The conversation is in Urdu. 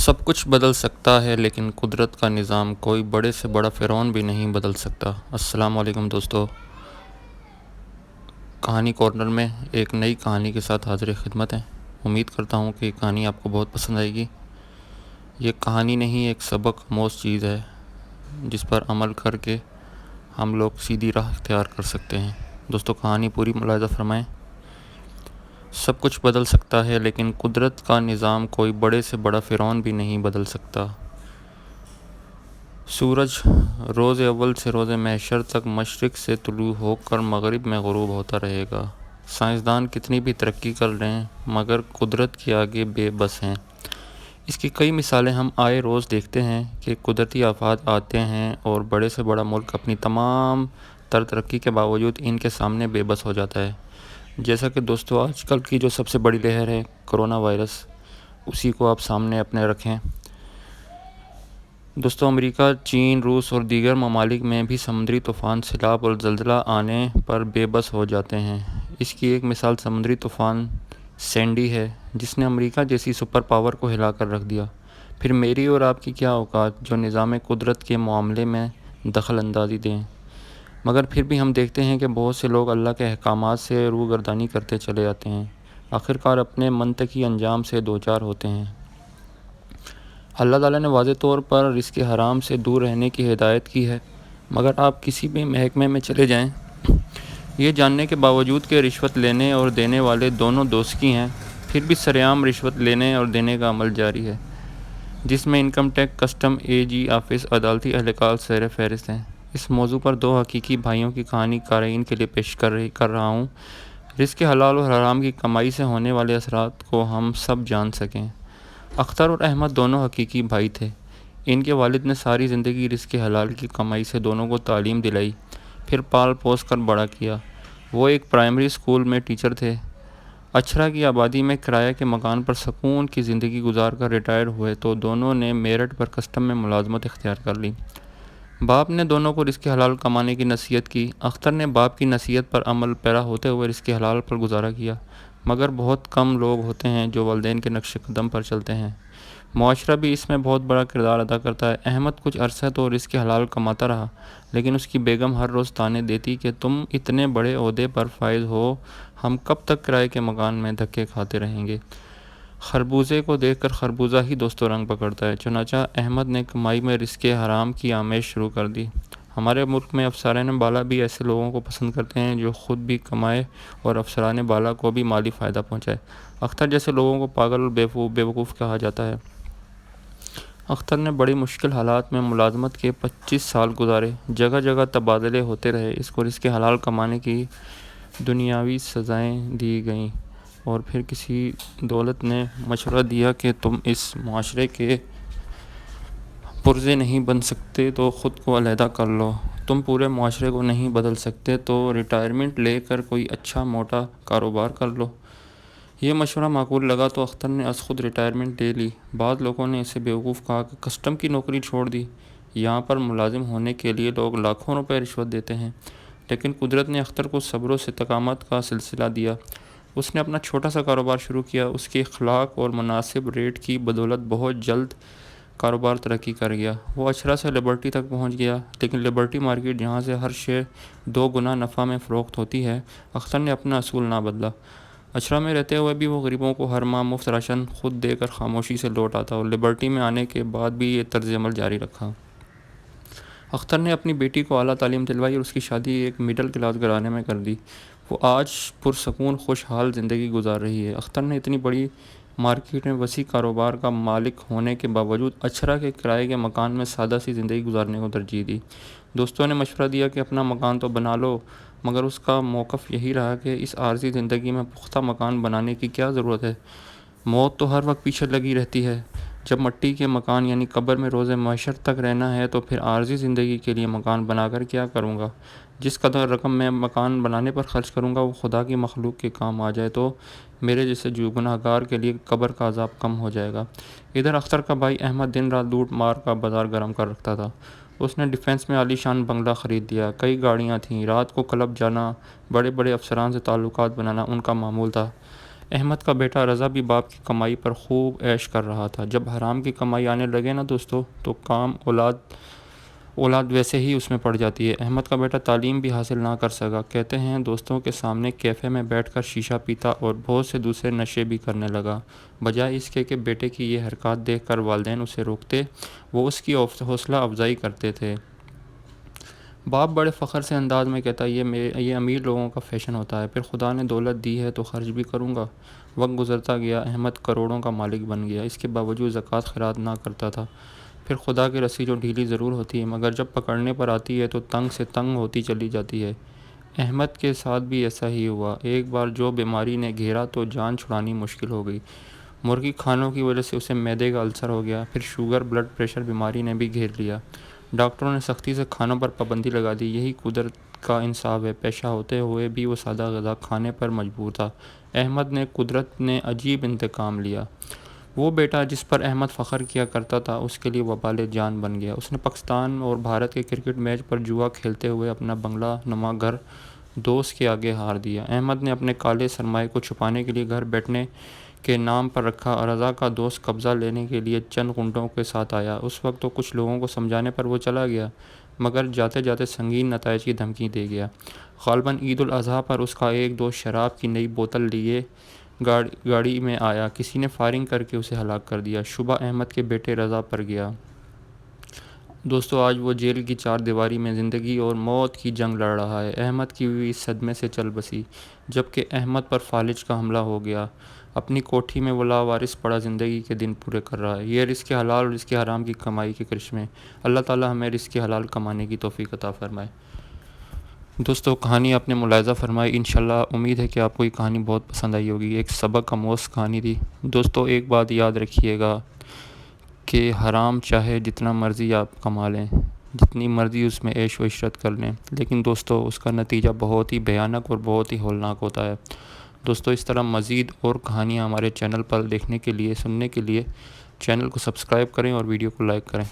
سب کچھ بدل سکتا ہے لیکن قدرت کا نظام کوئی بڑے سے بڑا فرعون بھی نہیں بدل سکتا۔ السلام علیکم دوستو، کہانی کارنر میں ایک نئی کہانی کے ساتھ حاضر خدمت ہیں۔ امید کرتا ہوں کہ یہ کہانی آپ کو بہت پسند آئے گی۔ یہ کہانی نہیں، ایک سبق آموز چیز ہے جس پر عمل کر کے ہم لوگ سیدھی راہ اختیار کر سکتے ہیں۔ دوستو کہانی پوری ملاحظہ فرمائیں۔ سب کچھ بدل سکتا ہے لیکن قدرت کا نظام کوئی بڑے سے بڑا فرعون بھی نہیں بدل سکتا۔ سورج روز اول سے روز محشر تک مشرق سے طلوع ہو کر مغرب میں غروب ہوتا رہے گا۔ سائنسدان کتنی بھی ترقی کر لیں مگر قدرت کے آگے بے بس ہیں۔ اس کی کئی مثالیں ہم آئے روز دیکھتے ہیں کہ قدرتی آفات آتے ہیں اور بڑے سے بڑا ملک اپنی تمام تر ترقی کے باوجود ان کے سامنے بے بس ہو جاتا ہے۔ جیسا کہ دوستو آج کل کی جو سب سے بڑی لہر ہے کرونا وائرس، اسی کو آپ سامنے اپنے رکھیں۔ دوستو امریکہ، چین، روس اور دیگر ممالک میں بھی سمندری طوفان، سیلاب اور زلزلہ آنے پر بے بس ہو جاتے ہیں۔ اس کی ایک مثال سمندری طوفان سینڈی ہے جس نے امریکہ جیسی سپر پاور کو ہلا کر رکھ دیا۔ پھر میری اور آپ کی کیا اوقات جو نظام قدرت کے معاملے میں دخل اندازی دیں۔ مگر پھر بھی ہم دیکھتے ہیں کہ بہت سے لوگ اللہ کے احکامات سے روگردانی کرتے چلے جاتے ہیں، آخرکار اپنے منطقی انجام سے دوچار ہوتے ہیں۔ اللہ تعالیٰ نے واضح طور پر رزق حرام سے دور رہنے کی ہدایت کی ہے، مگر آپ کسی بھی محکمے میں چلے جائیں، یہ جاننے کے باوجود کہ رشوت لینے اور دینے والے دونوں دوزخی ہیں، پھر بھی سرعام رشوت لینے اور دینے کا عمل جاری ہے، جس میں انکم ٹیکس، کسٹم، اے جی آفس، عدالتی اہلکار زیر فہرست ہیں۔ اس موضوع پر دو حقیقی بھائیوں کی کہانی قارئین کے لیے پیش کر رہا ہوں، رزق حلال اور حرام کی کمائی سے ہونے والے اثرات کو ہم سب جان سکیں۔ اختر اور احمد دونوں حقیقی بھائی تھے۔ ان کے والد نے ساری زندگی رزق حلال کی کمائی سے دونوں کو تعلیم دلائی، پھر پال پوس کر بڑا کیا۔ وہ ایک پرائمری اسکول میں ٹیچر تھے۔ اچھرا کی آبادی میں کرایہ کے مکان پر سکون کی زندگی گزار کر ریٹائر ہوئے تو دونوں نے میرٹھ پر کسٹم میں ملازمت اختیار کر لی۔ باپ نے دونوں کو رزق حلال کمانے کی نصیحت کی۔ اختر نے باپ کی نصیحت پر عمل پیرا ہوتے ہوئے رزق حلال پر گزارا کیا، مگر بہت کم لوگ ہوتے ہیں جو والدین کے نقش قدم پر چلتے ہیں۔ معاشرہ بھی اس میں بہت بڑا کردار ادا کرتا ہے۔ احمد کچھ عرصہ تو رزق حلال کماتا رہا، لیکن اس کی بیگم ہر روز طعنے دیتی کہ تم اتنے بڑے عہدے پر فائز ہو، ہم کب تک کرائے کے مکان میں دھکے کھاتے رہیں گے۔ خربوزے کو دیکھ کر خربوزہ ہی دوستوں رنگ پکڑتا ہے۔ چنانچہ احمد نے کمائی میں رزق حرام کی آمیز شروع کر دی۔ ہمارے ملک میں افسران بالا بھی ایسے لوگوں کو پسند کرتے ہیں جو خود بھی کمائے اور افسران بالا کو بھی مالی فائدہ پہنچائے۔ اختر جیسے لوگوں کو پاگل اور بیوقوف کہا جاتا ہے۔ اختر نے بڑی مشکل حالات میں ملازمت کے 25 سال گزارے، جگہ جگہ تبادلے ہوتے رہے، اس کو رزق حلال کمانے کی دنیاوی سزائیں دی گئیں، اور پھر کسی دولت نے مشورہ دیا کہ تم اس معاشرے کے پرزے نہیں بن سکتے تو خود کو علیحدہ کر لو، تم پورے معاشرے کو نہیں بدل سکتے تو ریٹائرمنٹ لے کر کوئی اچھا موٹا کاروبار کر لو۔ یہ مشورہ معقول لگا تو اختر نے از خود ریٹائرمنٹ لے لی۔ بعض لوگوں نے اسے بیوقوف کہا کہ کسٹم کی نوکری چھوڑ دی، یہاں پر ملازم ہونے کے لیے لوگ لاکھوں روپے رشوت دیتے ہیں، لیکن قدرت نے اختر کو صبر و استقامت کا سلسلہ دیا۔ اس نے اپنا چھوٹا سا کاروبار شروع کیا۔ اس کے اخلاق اور مناسب ریٹ کی بدولت بہت جلد کاروبار ترقی کر گیا۔ وہ اچھرا سے لبرٹی تک پہنچ گیا، لیکن لبرٹی مارکیٹ جہاں سے ہر شے 2 گنا نفع میں فروخت ہوتی ہے، اختر نے اپنا اصول نہ بدلا۔ اچھرا میں رہتے ہوئے بھی وہ غریبوں کو ہر ماہ مفت راشن خود دے کر خاموشی سے لوٹ آتا، اور لبرٹی میں آنے کے بعد بھی یہ طرز عمل جاری رکھا۔ اختر نے اپنی بیٹی کو اعلیٰ تعلیم دلوائی اور اس کی شادی ایک مڈل کلاس گھرانے میں کر دی۔ وہ آج پرسکون خوشحال زندگی گزار رہی ہے۔ اختر نے اتنی بڑی مارکیٹ میں وسیع کاروبار کا مالک ہونے کے باوجود اچھرا کے کرائے کے مکان میں سادہ سی زندگی گزارنے کو ترجیح دی۔ دوستوں نے مشورہ دیا کہ اپنا مکان تو بنا لو، مگر اس کا موقف یہی رہا کہ اس عارضی زندگی میں پختہ مکان بنانے کی کیا ضرورت ہے، موت تو ہر وقت پیچھے لگی رہتی ہے۔ جب مٹی کے مکان یعنی قبر میں روز محشر تک رہنا ہے تو پھر عارضی زندگی کے لیے مکان بنا کر کیا کروں گا؟ جس قدر رقم میں مکان بنانے پر خرچ کروں گا وہ خدا کی مخلوق کے کام آ جائے تو میرے جیسے گناہ گار کے لیے قبر کا عذاب کم ہو جائے گا۔ ادھر اختر کا بھائی احمد دن رات لوٹ مار کا بازار گرم کر رکھتا تھا۔ اس نے ڈیفنس میں عالی شان بنگلہ خرید لیا، کئی گاڑیاں تھیں، رات کو کلب جانا، بڑے بڑے افسران سے تعلقات بنانا ان کا معمول تھا۔ احمد کا بیٹا رضا بھی باپ کی کمائی پر خوب عیش کر رہا تھا۔ جب حرام کی کمائی آنے لگے نا دوستو، تو کام اولاد ویسے ہی اس میں پڑ جاتی ہے۔ احمد کا بیٹا تعلیم بھی حاصل نہ کر سکا، کہتے ہیں دوستوں کے سامنے کیفے میں بیٹھ کر شیشہ پیتا اور بہت سے دوسرے نشے بھی کرنے لگا۔ بجائے اس کے کہ بیٹے کی یہ حرکات دیکھ کر والدین اسے روکتے، وہ اس کی حوصلہ افزائی کرتے تھے۔ باپ بڑے فخر سے انداز میں کہتا، یہ امیر لوگوں کا فیشن ہوتا ہے، پھر خدا نے دولت دی ہے تو خرچ بھی کروں گا۔ وقت گزرتا گیا، احمد کروڑوں کا مالک بن گیا، اس کے باوجود زکوٰۃ خیرات نہ کرتا تھا۔ پھر خدا کی رسی جو ڈھیلی ضرور ہوتی ہے مگر جب پکڑنے پر آتی ہے تو تنگ سے تنگ ہوتی چلی جاتی ہے۔ احمد کے ساتھ بھی ایسا ہی ہوا۔ ایک بار جو بیماری نے گھیرا تو جان چھڑانی مشکل ہو گئی۔ مرغی کھانوں کی وجہ سے اسے معدے کا السر ہو گیا، پھر شوگر بلڈ پریشر بیماری نے بھی گھیر لیا۔ ڈاکٹروں نے سختی سے کھانوں پر پابندی لگا دی۔ یہی قدرت کا انصاف ہے، پیشہ ہوتے ہوئے بھی وہ سادہ غذا کھانے پر مجبور تھا۔ احمد نے قدرت نے عجیب انتقام لیا۔ وہ بیٹا جس پر احمد فخر کیا کرتا تھا اس کے لیے وبال جان بن گیا۔ اس نے پاکستان اور بھارت کے کرکٹ میچ پر جوا کھیلتے ہوئے اپنا بنگلہ نما گھر دوست کے آگے ہار دیا۔ احمد نے اپنے کالے سرمائے کو چھپانے کے لیے گھر بیٹھنے کے نام پر رکھا۔ رضا کا دوست قبضہ لینے کے لیے چند گنڈوں کے ساتھ آیا۔ اس وقت تو کچھ لوگوں کو سمجھانے پر وہ چلا گیا، مگر جاتے جاتے سنگین نتائج کی دھمکی دے گیا۔ غالباً عید الاضحیٰ پر اس کا ایک دوست شراب کی نئی بوتل لیے گاڑی میں آیا، کسی نے فائرنگ کر کے اسے ہلاک کر دیا۔ شبہ احمد کے بیٹے رضا پر گیا۔ دوستو آج وہ جیل کی چار دیواری میں زندگی اور موت کی جنگ لڑ رہا ہے۔ احمد کی بیوی اس صدمے سے چل بسی جبکہ احمد پر فالج کا حملہ ہو گیا۔ اپنی کوٹھی میں وہ لاوارث پڑا زندگی کے دن پورے کر رہا ہے۔ یہ رزق حلال اور رزق حرام کی کمائی کے کرشمے۔ اللہ تعالی ہمیں رزق حلال کمانے کی توفیق عطا فرمائے۔ دوستو کہانی آپ نے ملاحظہ فرمائی، انشاءاللہ امید ہے کہ آپ کو یہ کہانی بہت پسند آئی ہوگی۔ ایک سبق آموز کہانی تھی۔ دوستو ایک بات یاد رکھیے گا کہ حرام چاہے جتنا مرضی آپ کما لیں، جتنی مرضی اس میں عیش و عشرت کر لیں، لیکن دوستو اس کا نتیجہ بہت ہی بھیانک اور بہت ہی ہولناک ہوتا ہے۔ دوستو اس طرح مزید اور کہانیاں ہمارے چینل پر دیکھنے کے لیے، سننے کے لیے چینل کو سبسکرائب کریں اور ویڈیو کو لائک کریں۔